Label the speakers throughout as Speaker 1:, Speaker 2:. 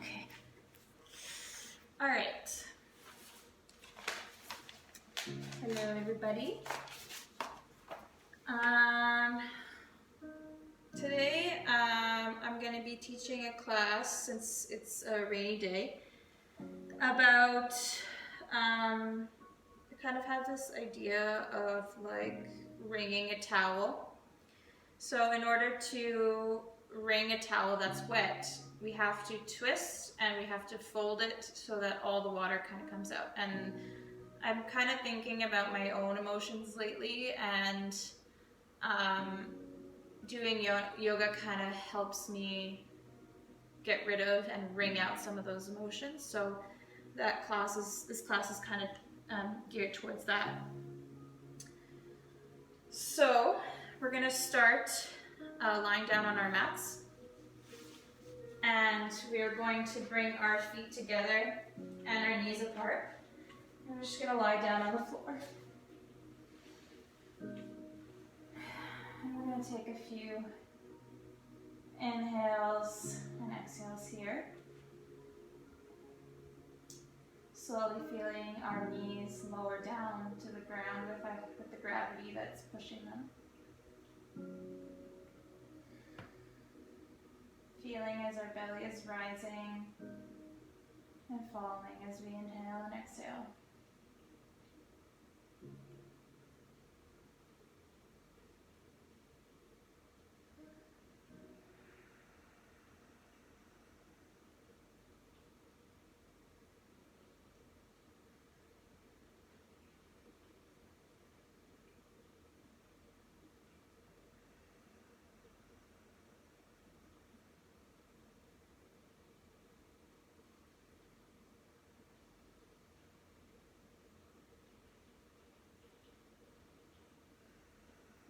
Speaker 1: Okay. All right. Hello, everybody. Today I'm going to be teaching a class, since it's a rainy day, about I kind of have this idea of like wringing a towel. So in order to wring a towel that's wet, we have to twist and we have to fold it so that all the water kind of comes out. And I'm kind of thinking about my own emotions lately, and doing yoga kind of helps me get rid of and wring out some of those emotions. So this class is kind of geared towards that. So we're gonna start lying down on our mats, and we are going to bring our feet together and our knees apart. And we're just gonna lie down on the floor. And we're gonna take a few inhales and exhales here. Slowly feeling our knees lower down to the ground with the gravity that's pushing them. Feeling as our belly is rising and falling as we inhale and exhale.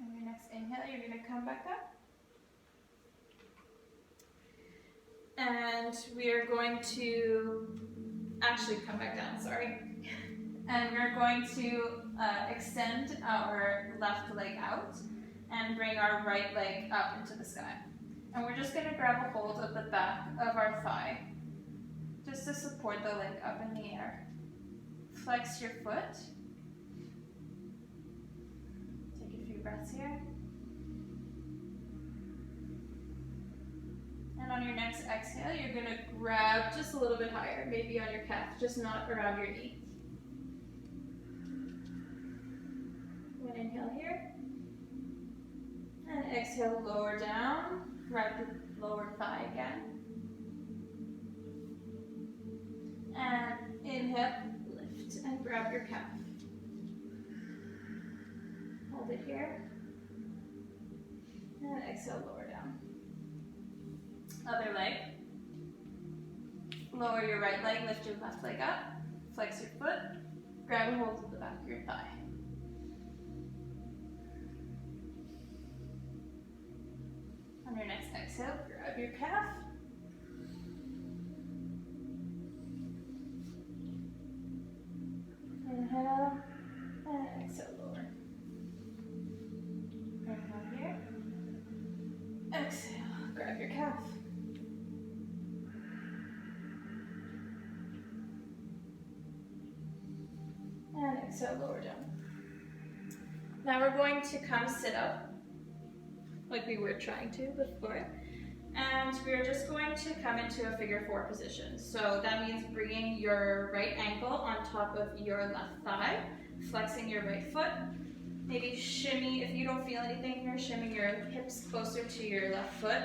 Speaker 1: And your next inhale, you're going to come back up. And we are going to actually come back down, sorry. And we're going to extend our left leg out and bring our right leg up into the sky. And we're just going to grab a hold of the back of our thigh just to support the leg up in the air. Flex your foot. Take a few breaths here. And on your next exhale, you're going to grab just a little bit higher, maybe on your calf, just not around your knee. One inhale here. And exhale, lower down. Grab the lower thigh again. And inhale, lift and grab your calf. Hold it here. And exhale, lower down. Other leg. Lower your right leg, lift your left leg up. Flex your foot. Grab a hold of the back of your thigh. On your next exhale, grab your calf. Inhale, and exhale, lower. Inhale here. Exhale, grab your calf. And exhale, lower down. Now we're going to come sit up, like we were trying to before. And we're just going to come into a figure four position. So that means bringing your right ankle on top of your left thigh, flexing your right foot. Maybe shimmy, if you don't feel anything here, shimmy your hips closer to your left foot.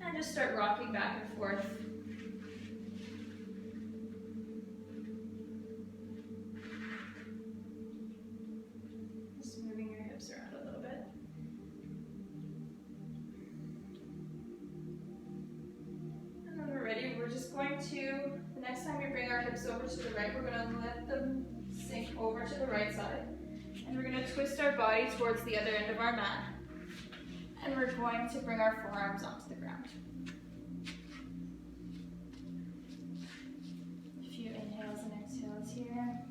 Speaker 1: And just start rocking back and forth. Just moving your hips around a little bit. We're just going to, the next time we bring our hips over to the right, we're going to let them sink over to the right side. And we're going to twist our body towards the other end of our mat. And we're going to bring our forearms onto the ground. A few inhales and exhales here.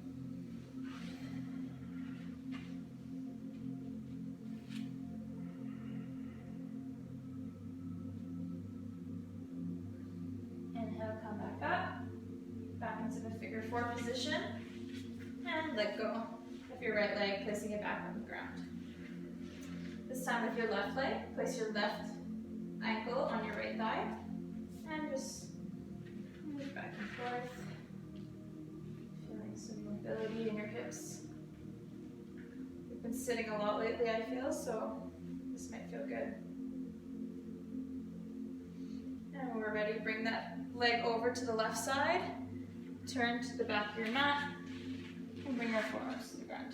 Speaker 1: Inhale, come back up, back into the figure 4 position, and let go of your right leg, placing it back on the ground. This time with your left leg, place your left ankle on your right thigh, and just move back and forth, feeling some mobility in your hips. You've been sitting a lot lately, I feel, so this might feel good. And when we're ready, bring that leg over to the left side, turn to the back of your mat, and bring your forearms to the ground.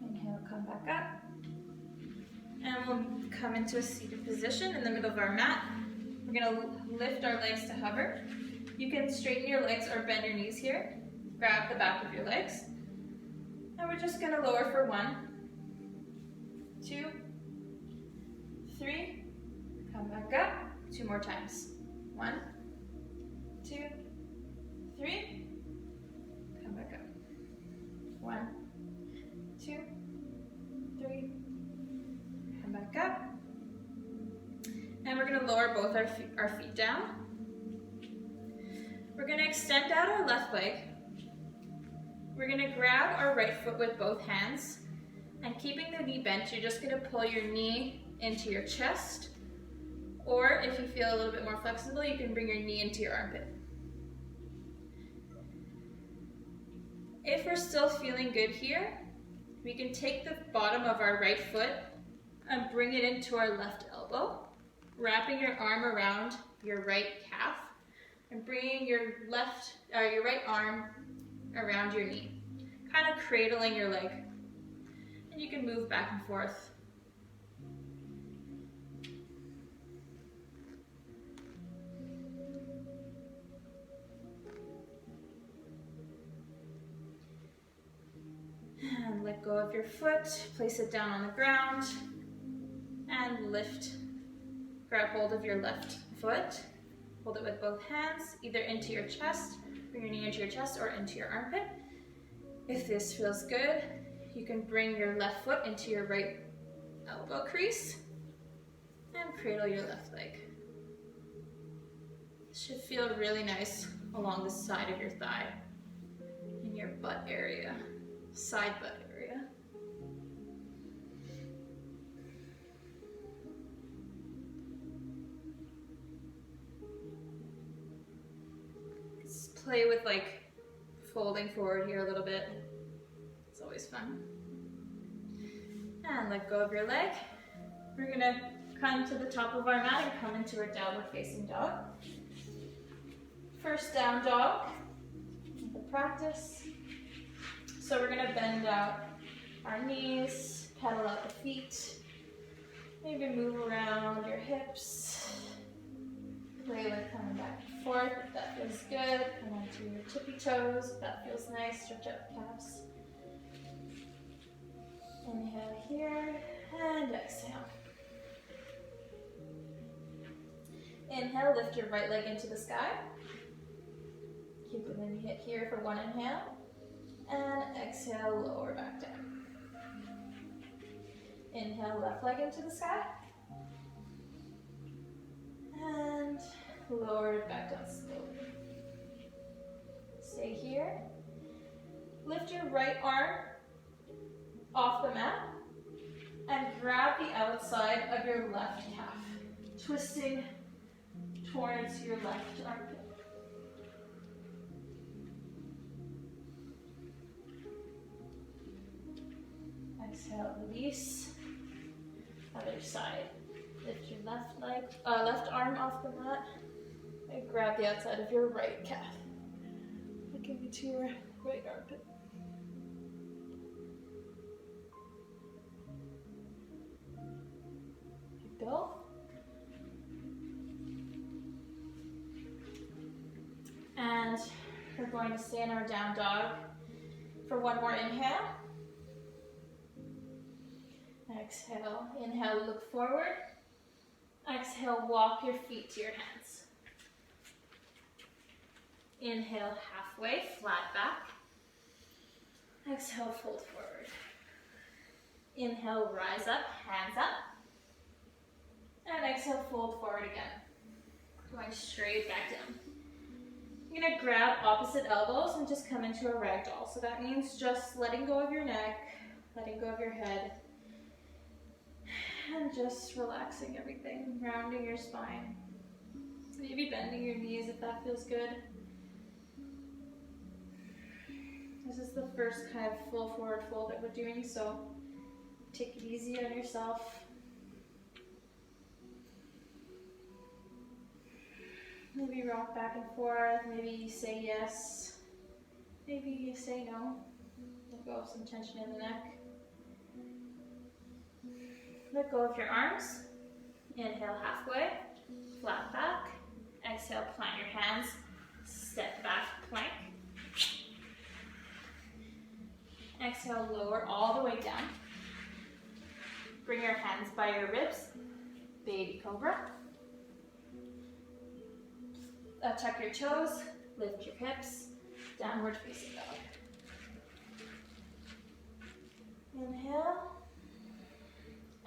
Speaker 1: Inhale, come back up. And we'll come into a seated position in the middle of our mat. We're going to lift our legs to hover. You can straighten your legs or bend your knees here. Grab the back of your legs. And we're just going to lower for 1, 2, 3. Come back up. 2 more times. 1, 2, 3. Come back up. 1, 2, 3. Come back up. And we're going to lower both our feet down. We're going to extend out our left leg. We're going to grab our right foot with both hands. And keeping the knee bent, you're just going to pull your knee into your chest. Or if you feel a little bit more flexible, you can bring your knee into your armpit. If we're still feeling good here, we can take the bottom of our right foot and bring it into our left elbow, wrapping your arm around your right calf and bringing your right arm around your knee, kind of cradling your leg. And you can move back and forth. And let go of your foot, place it down on the ground, and lift. Grab hold of your left foot, hold it with both hands, either into your chest, bring your knee into your chest, or into your armpit. If this feels good, you can bring your left foot into your right elbow crease, and cradle your left leg. This should feel really nice along the side of your thigh, in your butt area, side butt area. Just play with folding forward here a little bit. It's always fun. And let go of your leg. We're gonna come to the top of our mat and come into our downward facing dog. First down dog, the practice. So we're gonna bend out our knees, pedal out the feet, maybe move around your hips, play with coming back and forth if that feels good, come onto your tippy toes if that feels nice, stretch out the calves. Inhale here, and exhale. Inhale, lift your right leg into the sky. Keep it in here for 1 inhale. And exhale, lower back down. Inhale, left leg into the sky. And lower it back down slowly. Stay here. Lift your right arm off the mat and grab the outside of your left calf, twisting towards your left armpit. Exhale, release. Other side. Lift your left arm off the mat and grab the outside of your right calf, looking into your right armpit. Good go. And we're going to stay in our down dog for 1 more inhale. Exhale. Inhale, look forward. Exhale, walk your feet to your hands. Inhale, halfway, flat back. Exhale, fold forward. Inhale, rise up, hands up. And exhale, fold forward again. Going straight back down. You're gonna grab opposite elbows and just come into a ragdoll. So that means just letting go of your neck, letting go of your head, and just relaxing everything, rounding your spine. Maybe bending your knees if that feels good. This is the first kind of full forward fold that we're doing, so take it easy on yourself. Maybe rock back and forth, maybe you say yes, maybe you say no. Let go of some tension in the neck. Let go of your arms. Inhale, halfway, flat back. Exhale, plant your hands, step back, plank. Exhale, lower all the way down. Bring your hands by your ribs, baby cobra. Tuck your toes, lift your hips, downward facing dog. Inhale.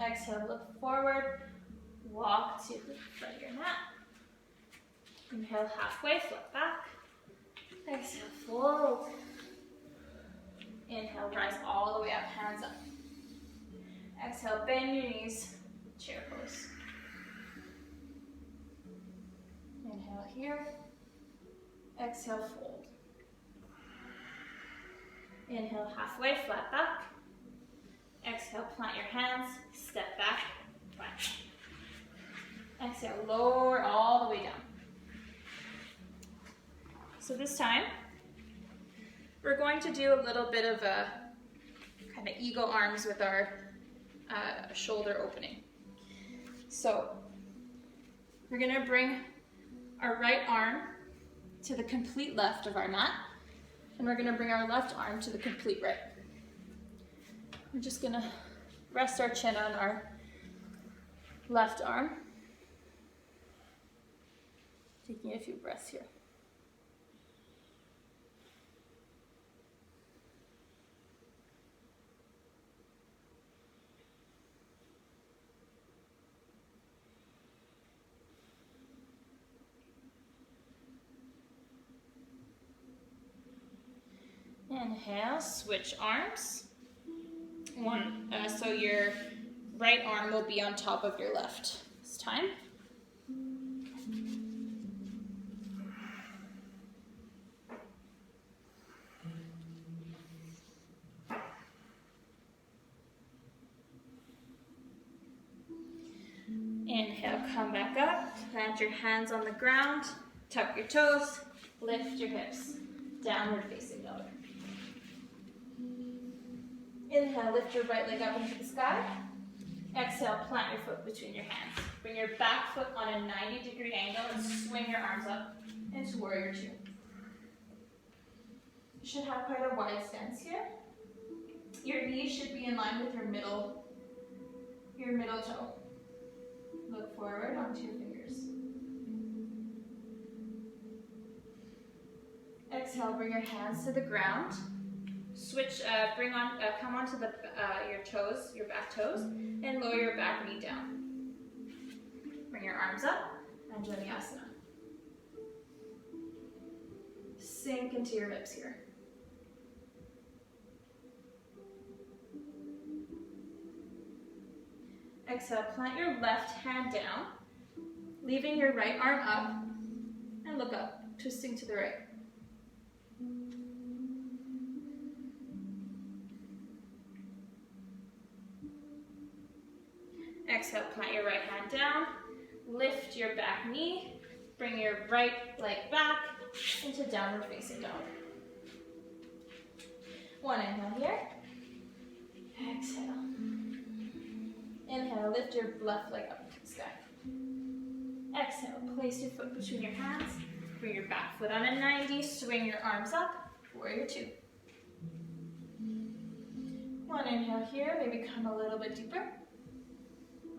Speaker 1: Exhale, look forward, walk to the front of your mat. Inhale, halfway, flip back. Exhale, fold. Inhale, rise all the way up, hands up. Exhale, bend your knees, chair pose. Inhale here. Exhale, fold. Inhale, halfway, flat back. Exhale, plant your hands, step back, plank. Exhale, lower all the way down. So this time, we're going to do a little bit of a kind of eagle arms with our shoulder opening. So we're gonna bring our right arm to the complete left of our mat, and we're gonna bring our left arm to the complete right. We're just gonna rest our chin on our left arm. Taking a few breaths here. Inhale, switch arms. So your right arm will be on top of your left this time. Inhale, come back up, plant your hands on the ground, tuck your toes, lift your hips, downward facing dog. Inhale, lift your right leg up into the sky. Exhale, plant your foot between your hands. Bring your back foot on a 90-degree angle and swing your arms up into warrior two. You should have quite a wide stance here. Your knees should be in line with your middle toe. Look forward onto your fingers. Exhale, bring your hands to the ground. Switch, come onto your toes, your back toes, and lower your back knee down. Bring your arms up, and Anjaneyasana. Sink into your hips here. Exhale, plant your left hand down, leaving your right arm up, and look up, twisting to the right. Exhale, plant your right hand down, lift your back knee, bring your right leg back into downward facing dog. One inhale here. Exhale. Inhale, lift your left leg up into the sky. Exhale, place your foot between your hands, bring your back foot on a 90, swing your arms up, warrior two. One inhale here, maybe come a little bit deeper.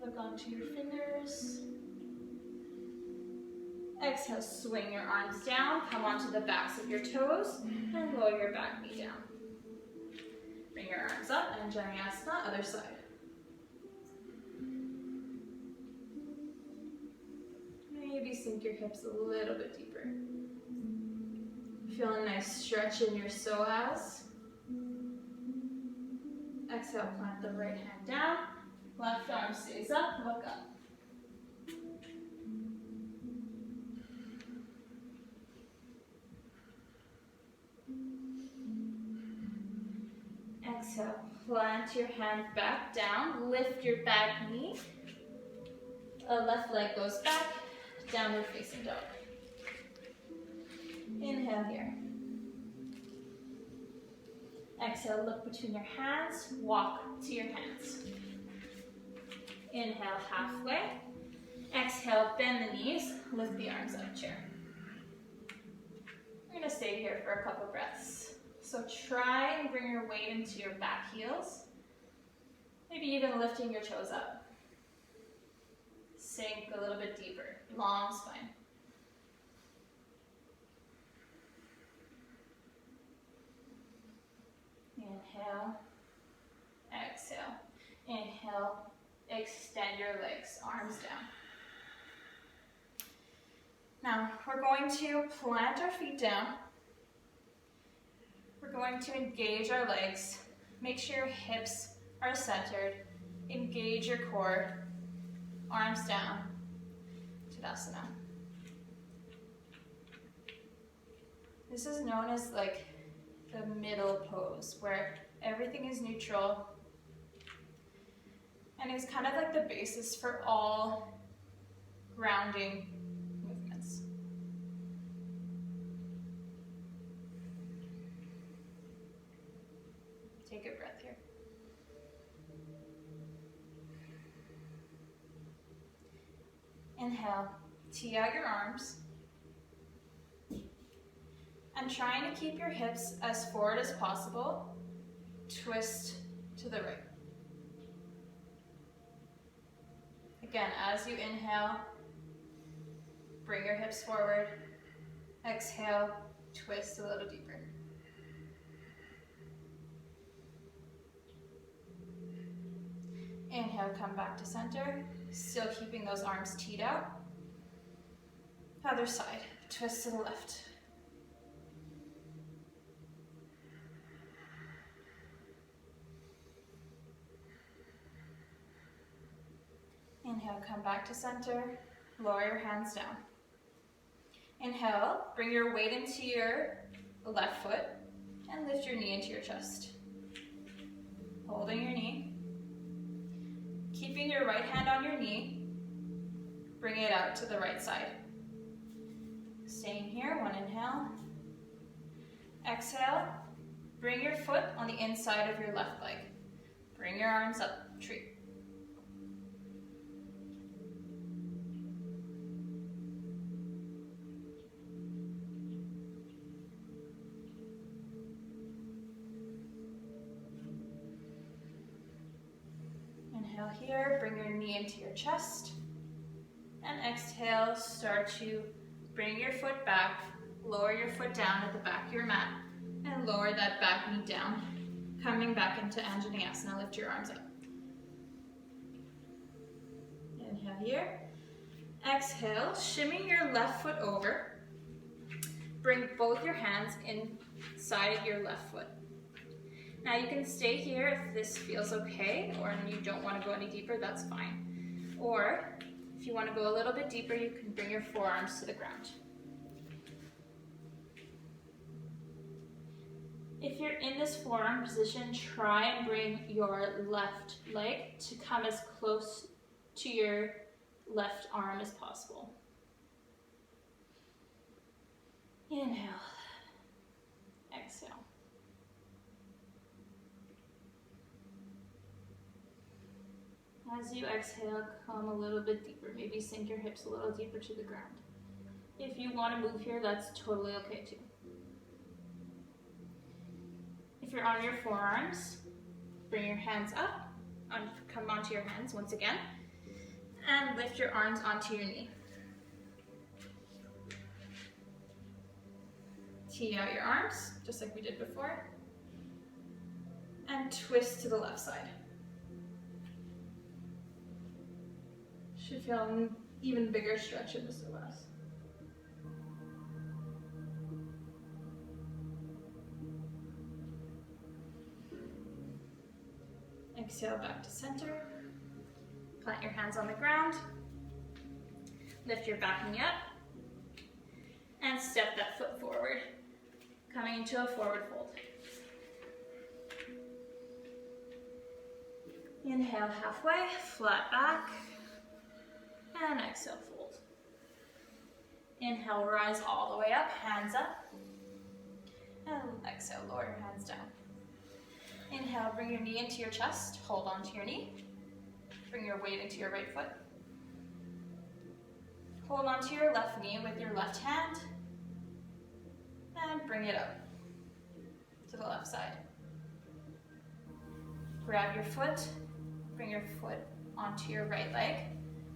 Speaker 1: Look onto your fingers. Exhale, swing your arms down, come onto the backs of your toes, and lower your back knee down. Bring your arms up, Anjaneyasana, other side. Maybe sink your hips a little bit deeper. Feel a nice stretch in your psoas. Exhale, plant the right hand down. Left arm stays up, look up. Exhale, plant your hand back down, lift your back knee. Left leg goes back, downward facing dog. Inhale here. Exhale, look between your hands, walk to your hands. Inhale, halfway. Exhale, bend the knees, lift the arms up, chair. We're gonna stay here for a couple breaths. So try and bring your weight into your back heels. Maybe even lifting your toes up. Sink a little bit deeper, long spine. Inhale, exhale. Inhale, extend your legs, arms down. Now, we're going to plant our feet down. We're going to engage our legs. Make sure your hips are centered. Engage your core. Arms down. Tadasana. This is known as like the middle pose, where everything is neutral. And it's kind of like the basis for all grounding movements. Take a breath here. Inhale, tee out your arms. And trying to keep your hips as forward as possible, twist to the right. Again, as you inhale, bring your hips forward. Exhale, twist a little deeper. Inhale, come back to center. Still keeping those arms teed out. Other side, twist to the left. Inhale, come back to center. Lower your hands down. Inhale, bring your weight into your left foot and lift your knee into your chest. Holding your knee. Keeping your right hand on your knee, bring it out to the right side. Staying here, one inhale. Exhale, bring your foot on the inside of your left leg. Bring your arms up, tree. Inhale here, bring your knee into your chest. And exhale, start to bring your foot back, lower your foot down at the back of your mat, and lower that back knee down. Coming back into Anjaneyasana, lift your arms up. Inhale here. Exhale, shimmy your left foot over. Bring both your hands inside your left foot. Now you can stay here if this feels okay, or you don't want to go any deeper, that's fine. Or if you want to go a little bit deeper, you can bring your forearms to the ground. If you're in this forearm position, try and bring your left leg to come as close to your left arm as possible. Inhale. Exhale. As you exhale, come a little bit deeper. Maybe sink your hips a little deeper to the ground. If you want to move here, that's totally okay too. If you're on your forearms, bring your hands up, come onto your hands once again, and lift your arms onto your knee. Tee out your arms, just like we did before. And twist to the left side. Should feel an even bigger stretch in the psoas. Exhale back to center. Plant your hands on the ground. Lift your back knee up. And step that foot forward, coming into a forward fold. Inhale halfway, flat back. And exhale, fold. Inhale, rise all the way up, hands up. And exhale, lower your hands down. Inhale, bring your knee into your chest, hold onto your knee. Bring your weight into your right foot. Hold onto your left knee with your left hand. And bring it up to the left side. Grab your foot, bring your foot onto your right leg.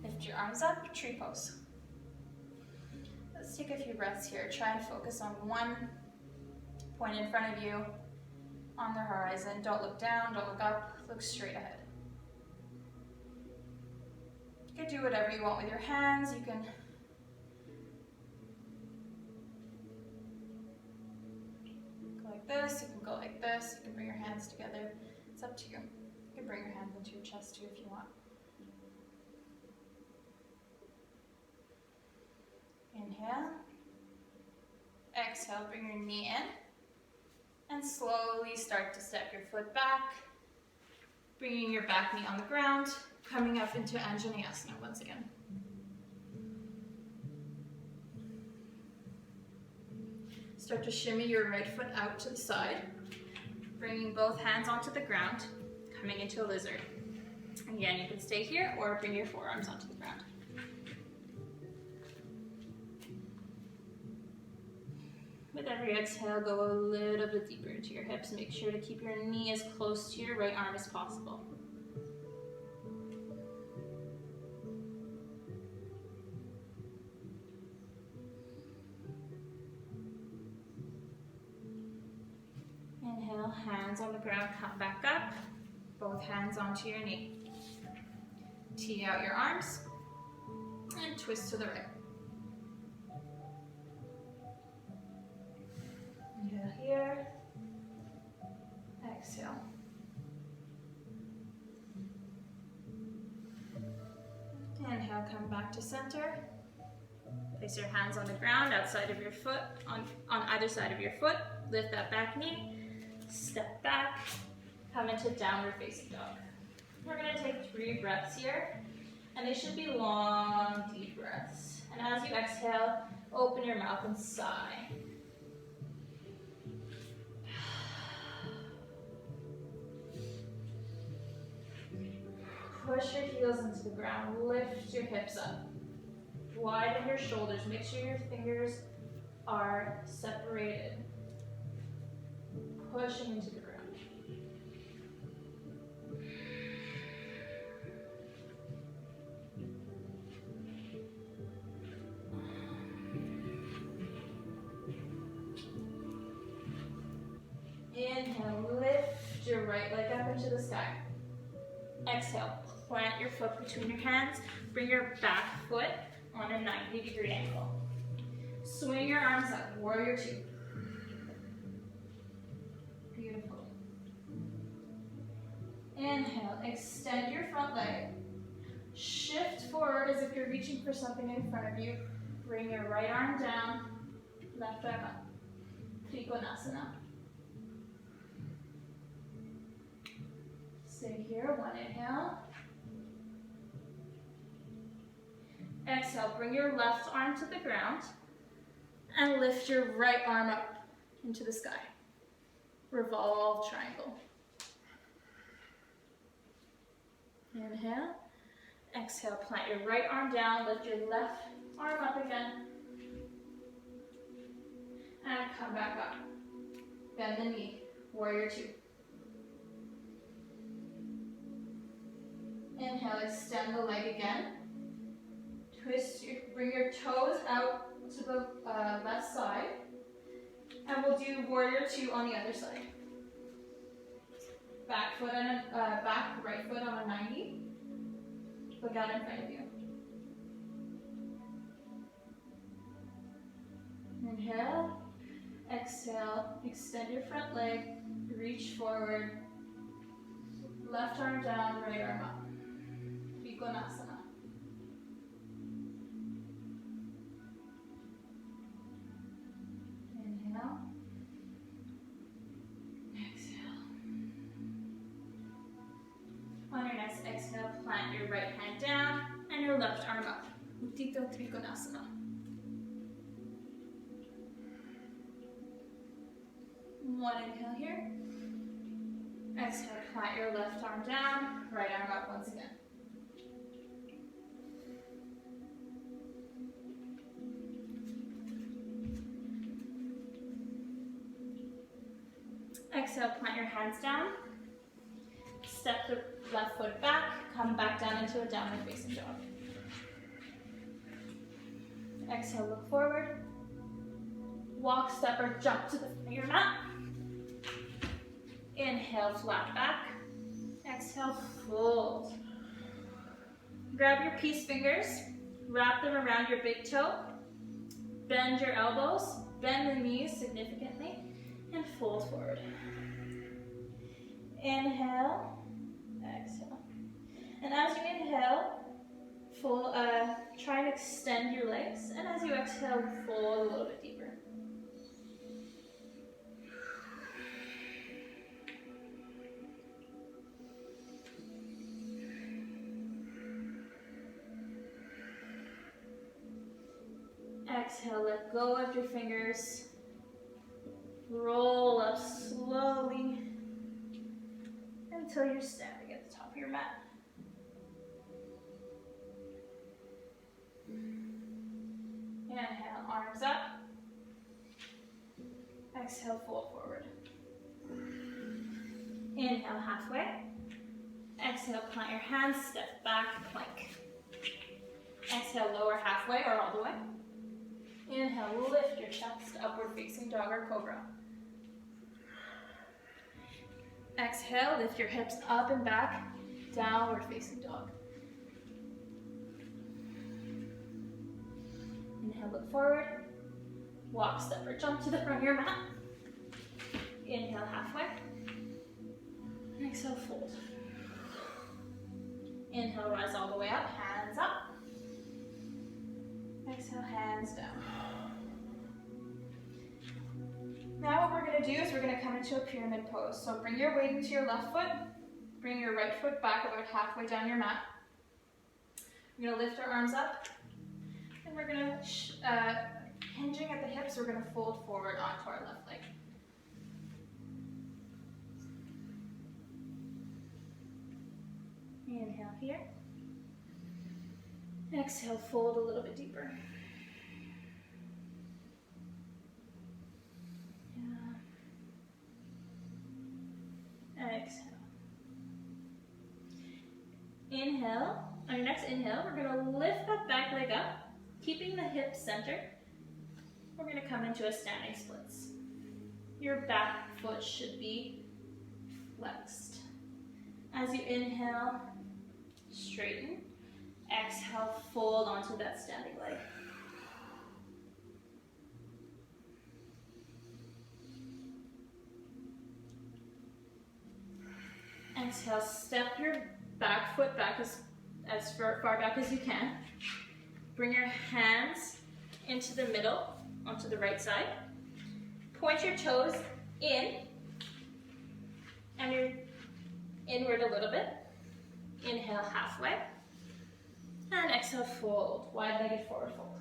Speaker 1: Lift your arms up, tree pose. Let's take a few breaths here. Try and focus on one point in front of you on the horizon. Don't look down, don't look up, look straight ahead. You can do whatever you want with your hands. You can go like this, you can go like this, you can bring your hands together. It's up to you. You can bring your hands into your chest too if you want. Inhale. Exhale, bring your knee in. And slowly start to step your foot back. Bringing your back knee on the ground. Coming up into Anjaneyasana once again. Start to shimmy your right foot out to the side. Bringing both hands onto the ground. Coming into a lizard. Again, you can stay here or bring your forearms onto the ground. With every exhale, go a little bit deeper into your hips. Make sure to keep your knee as close to your right arm as possible. Inhale, hands on the ground, come back up. Both hands onto your knee. Tee out your arms and twist to the right. Inhale here, exhale. Inhale, come back to center. Place your hands on the ground outside of your foot, on either side of your foot. Lift that back knee, step back, come into downward facing dog. We're gonna take 3 breaths here, and they should be long, deep breaths. And as you exhale, open your mouth and sigh. Push your heels into the ground, lift your hips up. Widen your shoulders, make sure your fingers are separated. Pushing into the ground. Inhale, lift your right leg up into the sky. Exhale, plant your foot between your hands. Bring your back foot on a 90-degree angle. Swing your arms up, warrior 2. Beautiful. Inhale, extend your front leg. Shift forward as if you're reaching for something in front of you. Bring your right arm down, left arm up. Trikonasana. Stay here, one inhale. Exhale, bring your left arm to the ground and lift your right arm up into the sky. Revolve triangle. Inhale. Exhale, plant your right arm down, lift your left arm up again. And come back up. Bend the knee, warrior 2. Inhale, extend the leg again. Bring your toes out to the left side. And we'll do warrior 2 on the other side. Back foot on back right foot on a 90. Look out in front of you. Inhale. Exhale. Extend your front leg. Reach forward. Left arm down, right arm up. Trikonasana. Inhale. Exhale. On your next exhale, plant your right hand down and your left arm up. Uttita Trikonasana. One inhale here. Exhale, plant your left arm down, right arm up once again. Exhale, plant your hands down. Step the left foot back, come back down into a downward facing dog. Exhale, look forward. Walk, step, or jump to the front of your mat. Inhale, flat back. Exhale, fold. Grab your peace fingers, wrap them around your big toe. Bend your elbows, bend the knees significantly, and fold forward. Inhale, exhale. And as you inhale, fold, try and extend your legs. And as you exhale, fold a little bit deeper. Exhale, let go of your fingers. Roll up slowly until you're standing at the top of your mat. Inhale, arms up. Exhale, fold forward. Inhale, halfway. Exhale, plant your hands, step back, plank. Exhale, lower halfway or all the way. Inhale, lift your chest, upward facing dog or cobra. Exhale, lift your hips up and back, downward facing dog. Inhale, look forward. Walk, step, or jump to the front of your mat. Inhale, halfway. Exhale, fold. Inhale, rise all the way up, hands up. Exhale, hands down. Now what we're going to do is we're going to come into a pyramid pose. So bring your weight into your left foot. Bring your right foot back about halfway down your mat. We're going to lift our arms up. And we're going to, hinging at the hips, we're going to fold forward onto our left leg. Inhale here. Exhale, fold a little bit deeper. Yeah. Exhale. Inhale. On your next inhale, we're going to lift that back leg up, keeping the hips centered. We're going to come into a standing splits. Your back foot should be flexed. As you inhale, straighten. Exhale, fold onto that standing leg. Exhale, step your back foot back as far back as you can. Bring your hands into the middle, onto the right side. Point your toes in, and you're inward a little bit. Inhale, halfway. And exhale, fold. Wide-legged forward fold.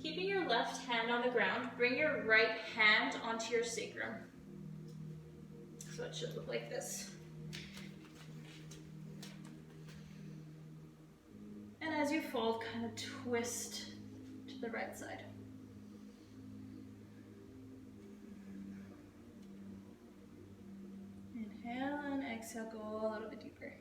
Speaker 1: Keeping your left hand on the ground, bring your right hand onto your sacrum. So it should look like this. And as you fold, kind of twist to the right side. Inhale and exhale, go a little bit deeper.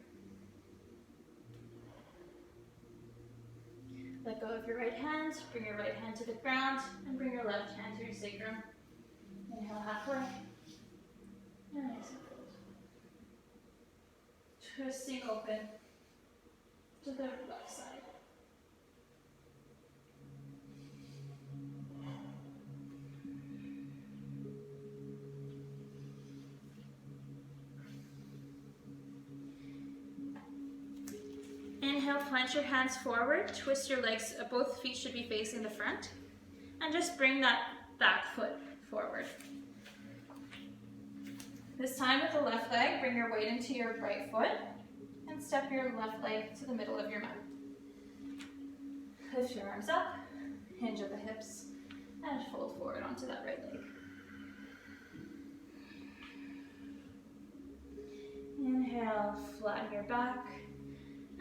Speaker 1: Let go of your right hand, bring your right hand to the ground, and bring your left hand to your sacrum. Inhale halfway, and exhale fold. Twisting open to the left side. Inhale, plant your hands forward, twist your legs, both feet should be facing the front, and just bring that back foot forward. This time with the left leg, bring your weight into your right foot, and step your left leg to the middle of your mat. Lift your arms up, hinge at the hips, and fold forward onto that right leg. Inhale, flatten your back,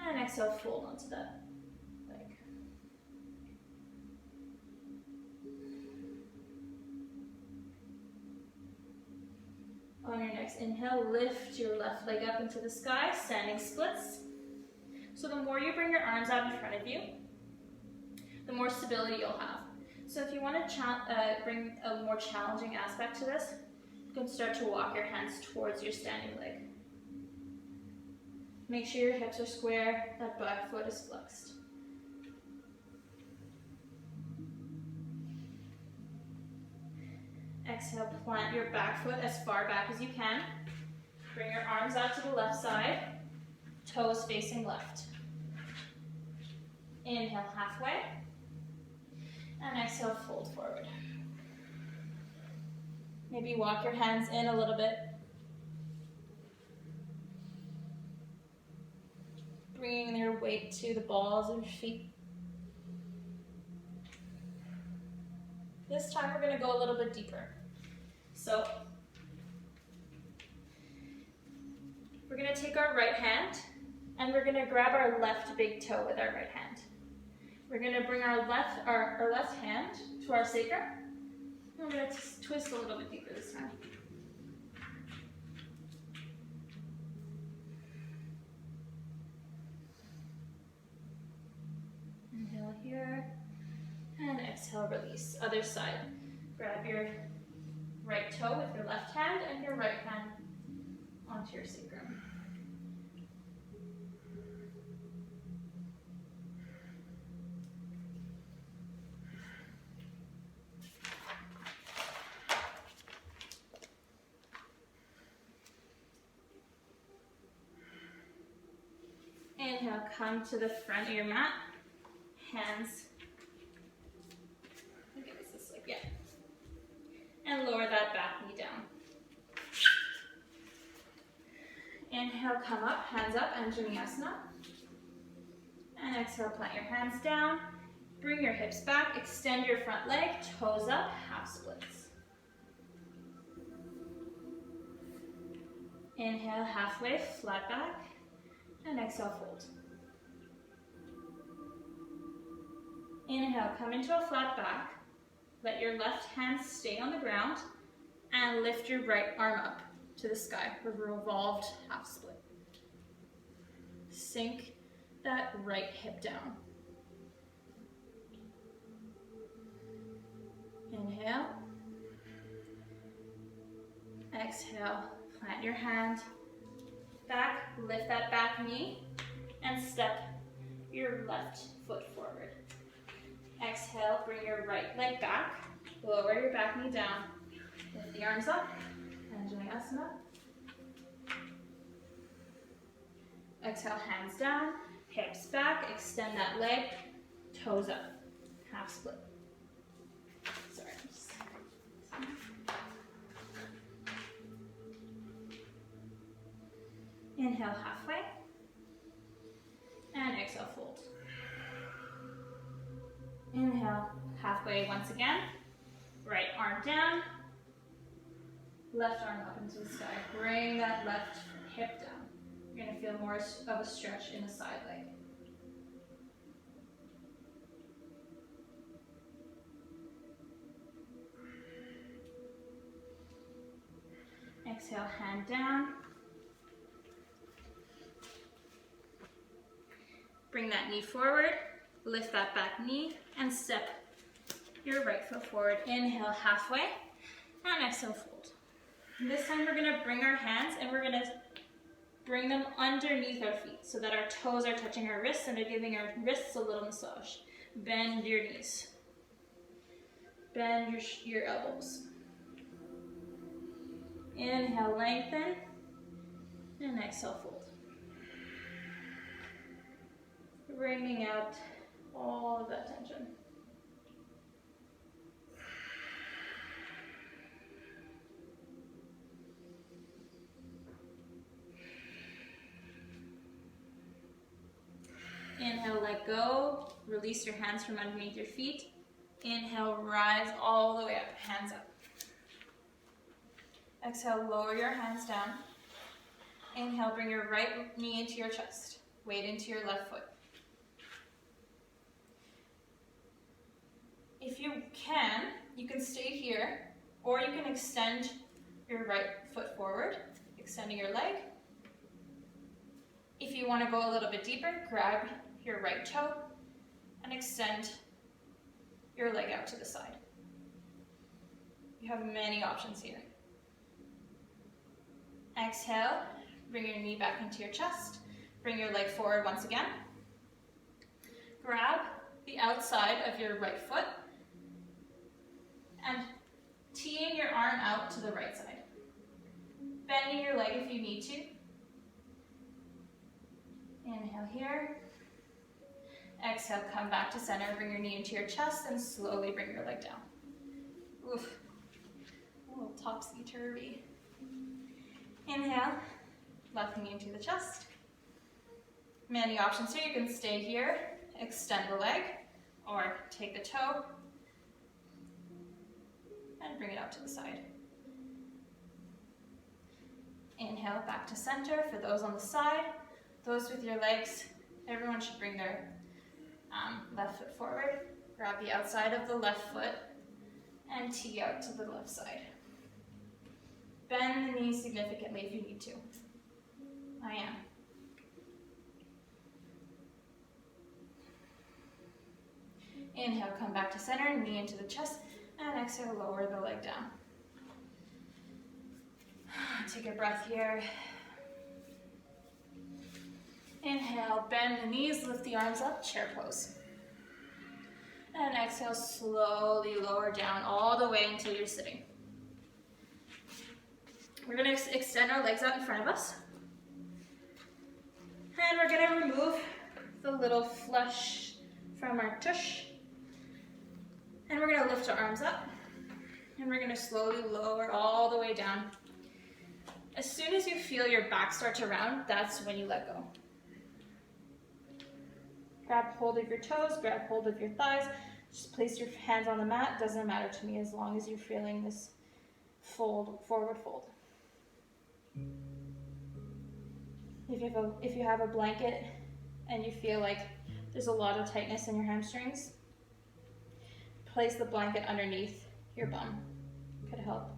Speaker 1: and exhale, fold onto that leg. On your next inhale, lift your left leg up into the sky, standing splits. So the more you bring your arms out in front of you, the more stability you'll have. So if you want to bring a more challenging aspect to this, you can start to walk your hands towards your standing leg. Make sure your hips are square, that back foot is flexed. Exhale, plant your back foot as far back as you can. Bring your arms out to the left side, toes facing left. Inhale halfway, and exhale, fold forward. Maybe walk your hands in a little bit. Bringing your weight to the balls of your feet. This time we're going to go a little bit deeper. So we're going to take our right hand and we're going to grab our left big toe with our right hand. We're going to bring our left hand to our sacrum. And we're going to twist a little bit deeper this time. Inhale here, and exhale, release. Other side. Grab your right toe with your left hand and your right hand onto your sacrum. Inhale, come to the front of your mat. Hands, I think it's this leg, yeah. And lower that back knee down. Inhale, come up, hands up, Anjaneyasana. And exhale, plant your hands down. Bring your hips back, extend your front leg, toes up, half splits. Inhale, halfway, flat back, and exhale, fold. Inhale, come into a flat back. Let your left hand stay on the ground and lift your right arm up to the sky, a revolved half split. Sink that right hip down. Inhale. Exhale, plant your hand back, lift that back knee, and step your left foot forward. Exhale, bring your right leg back, lower your back knee down, lift the arms up, Anjaneyasana. Exhale, hands down, hips back, extend that leg, toes up, half split. Sorry. Inhale, halfway, and exhale, fold. Inhale, halfway once again. Right arm down. Left arm up into the sky. Bring that left hip down. You're going to feel more of a stretch in the side leg. Exhale, hand down. Bring that knee forward. Lift that back knee and step your right foot forward. Inhale halfway and exhale fold. This time we're gonna bring our hands and we're gonna bring them underneath our feet so that our toes are touching our wrists and are giving our wrists a little massage. Bend your knees. Bend your elbows. Inhale, lengthen, and exhale, fold. Wringing out all of that tension. Inhale, let go. Release your hands from underneath your feet. Inhale, rise all the way up, hands up. Exhale, lower your hands down. Inhale, bring your right knee into your chest. Weight into your left foot. If you can stay here, or you can extend your right foot forward, extending your leg. If you want to go a little bit deeper, grab your right toe and extend your leg out to the side. You have many options here. Exhale, bring your knee back into your chest. Bring your leg forward once again. Grab the outside of your right foot and teeing your arm out to the right side. Bending your leg if you need to. Inhale here. Exhale, come back to center. Bring your knee into your chest and slowly bring your leg down. Oof. A little topsy-turvy. Inhale, left knee into the chest. Many options here. You can stay here, extend the leg, or take the toe and bring it out to the side. Inhale, back to center. For those on the side, those with your legs, everyone should bring their left foot forward. Grab the outside of the left foot and tee out to the left side. Bend the knees significantly if you need to. I am. Inhale, come back to center, knee into the chest, and exhale, lower the leg down. Take a breath here. Inhale, bend the knees, lift the arms up, chair pose. And exhale, slowly lower down all the way until you're sitting. We're going to extend our legs out in front of us. And we're going to remove the little flesh from our tush. And we're going to lift our arms up. And we're going to slowly lower all the way down. As soon as you feel your back start to round, that's when you let go. Grab hold of your toes, grab hold of your thighs. Just place your hands on the mat. Doesn't matter to me as long as you're feeling this fold, forward fold. If you have a blanket and you feel like there's a lot of tightness in your hamstrings, place the blanket underneath your bum. Could help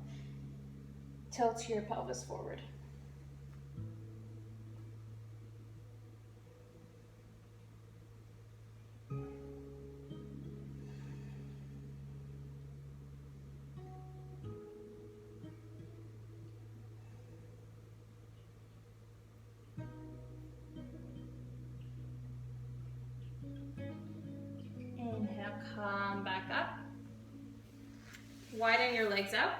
Speaker 1: tilt your pelvis forward. Inhale, come back up. Widen your legs out.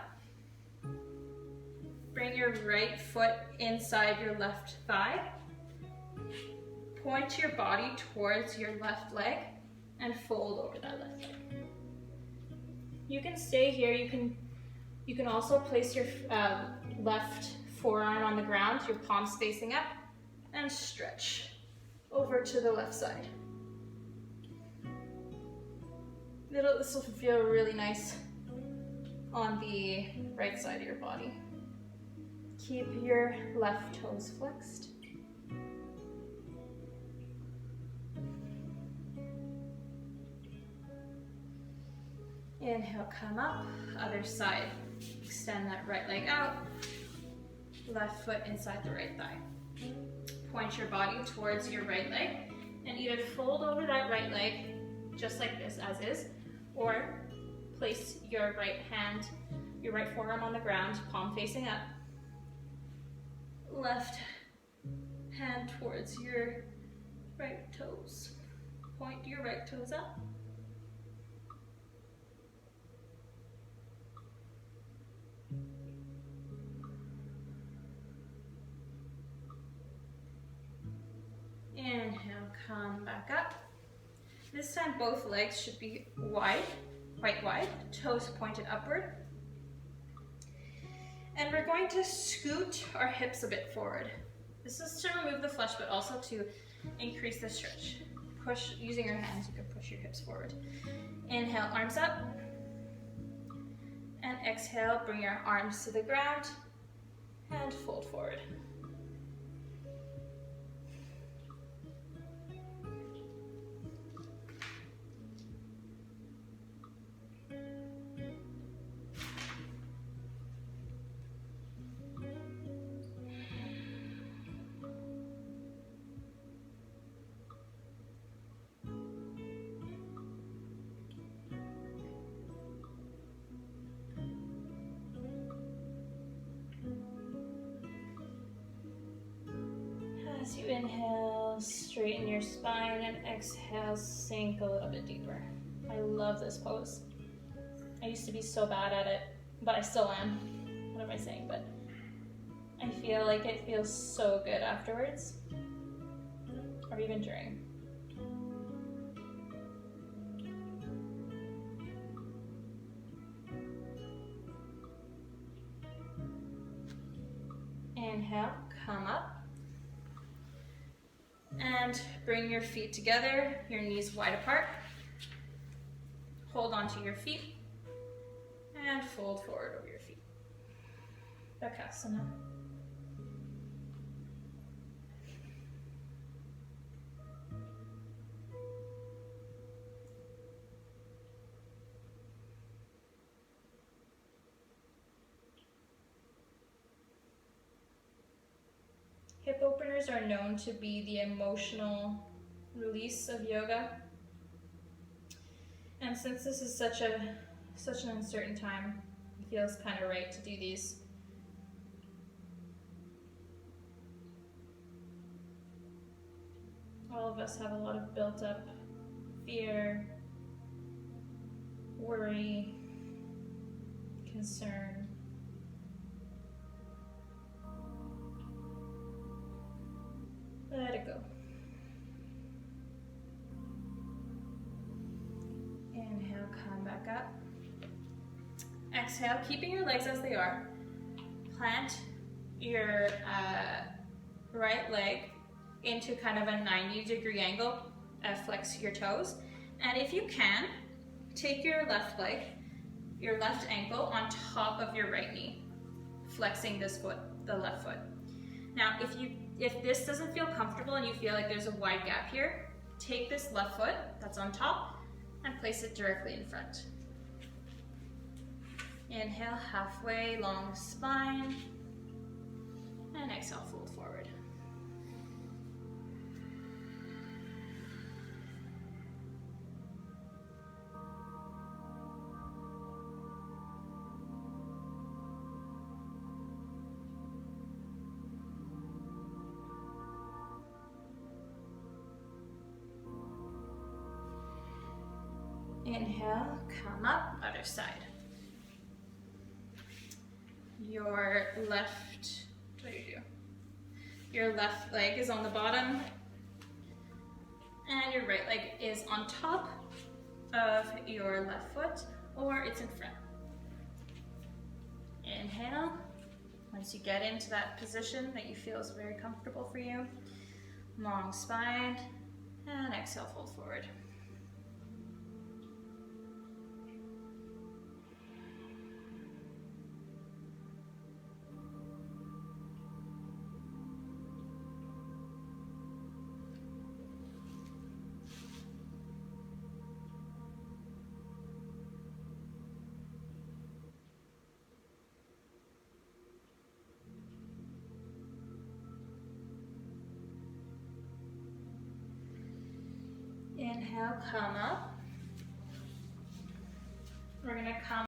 Speaker 1: Bring your right foot inside your left thigh. Point your body towards your left leg and fold over that left leg. You can stay here. You can also place your left forearm on the ground, your palms facing up, and stretch over to the left side. This will feel really nice on the right side of your body. Keep your left toes flexed. Inhale, come up, other side. Extend that right leg out, left foot inside the right thigh. Point your body towards your right leg and either fold over that right leg just like this as is, or place your right hand, your right forearm on the ground, palm facing up, left hand towards your right toes. Point your right toes up. Inhale, come back up. This time both legs should be wide, quite wide, toes pointed upward. And we're going to scoot our hips a bit forward. This is to remove the flesh, but also to increase the stretch. Push, using your hands, you can push your hips forward. Inhale, arms up. And exhale, bring your arms to the ground and fold forward. As you inhale, straighten your spine, and exhale, sink a little bit deeper. I love this pose. I used to be so bad at it, but I still am. What am I saying? But I feel like it feels so good afterwards, or even during. Inhale, come up. And bring your feet together, your knees wide apart. Hold onto your feet and fold forward over your feet. Bakasana. Hip openers are known to be the emotional release of yoga. And since this is such an uncertain time, it feels kind of right to do these. All of us have a lot of built up fear, worry, concern. Let it go. Inhale, come back up. Exhale, keeping your legs as they are. Plant your right leg into kind of a 90-degree angle. Flex your toes. And if you can, take your left leg, your left ankle on top of your right knee, flexing this foot, the left foot. Now, if this doesn't feel comfortable and you feel like there's a wide gap here, take this left foot that's on top and place it directly in front. Inhale, halfway, long spine, and exhale, fold forward. Inhale, come up, other side. Your left, what do you do? Your left leg is on the bottom, and your right leg is on top of your left foot, or it's in front. Inhale. Once you get into that position that you feel is very comfortable for you, long spine, and exhale, fold forward. Inhale, come up. we're gonna come